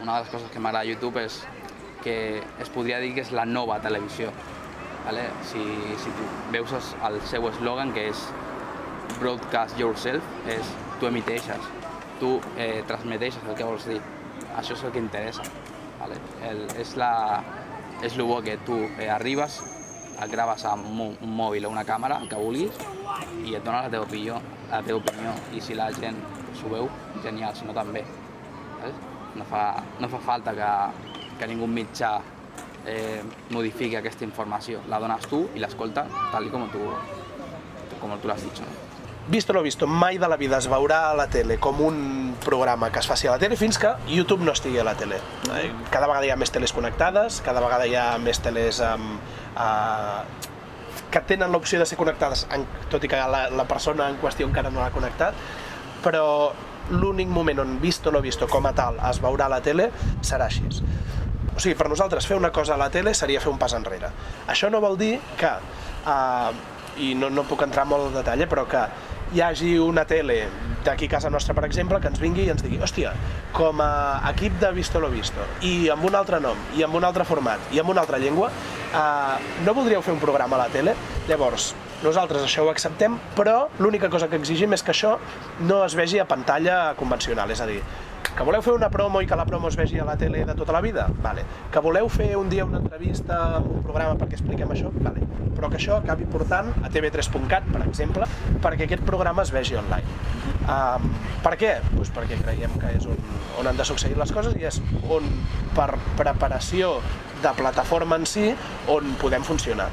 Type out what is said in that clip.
una de les coses que m'agrada a YouTube és que es podria dir que és la nova televisió. Si tu veus el seu eslògan, que és Broadcast Yourself, és tu emiteixes, tu transmeteixes el que vols dir. Això és el que interessa. És el bo que tu arribes, et graves amb un mòbil o una càmera, el que vulguis, i et dona la teva opinió. I si la gent s'ho veu, genial, si no també. No fa falta que ningú mitjà modifiqui aquesta informació. La dones tu i l'escolta tal com tu l'has dit. Visto lo visto, mai de la vida es veurà a la tele com un programa que es faci a la tele fins que YouTube no estigui a la tele. Cada vegada hi ha més teles connectades, cada vegada hi ha més teles que tenen l'opció de ser connectades, tot i que la persona en qüestió encara no l'ha connectat, però l'únic moment on visto lo visto com a tal es veurà a la tele serà així. O sigui, per nosaltres fer una cosa a la tele seria fer un pas enrere. Això no vol dir que, i no puc entrar molt en detall, però que hi hagi una tele d'aquí a casa nostra, per exemple, que ens vingui i ens digui hòstia, com a equip de Visto lo Visto, i amb un altre nom, i amb un altre format, i amb una altra llengua, no voldríeu fer un programa a la tele? Llavors, nosaltres això ho acceptem, però l'única cosa que exigim és que això no es vegi a pantalla convencional, és a dir, que voleu fer una promo i que la promo es vegi a la tele de tota la vida? Vale. Que voleu fer un dia una entrevista amb un programa perquè expliquem això? Vale. Però que això acabi portant a tv3.cat, per exemple, perquè aquest programa es vegi online. Per què? Doncs perquè creiem que és on han de succeir les coses i és on, per preparació de plataforma en si, on podem funcionar.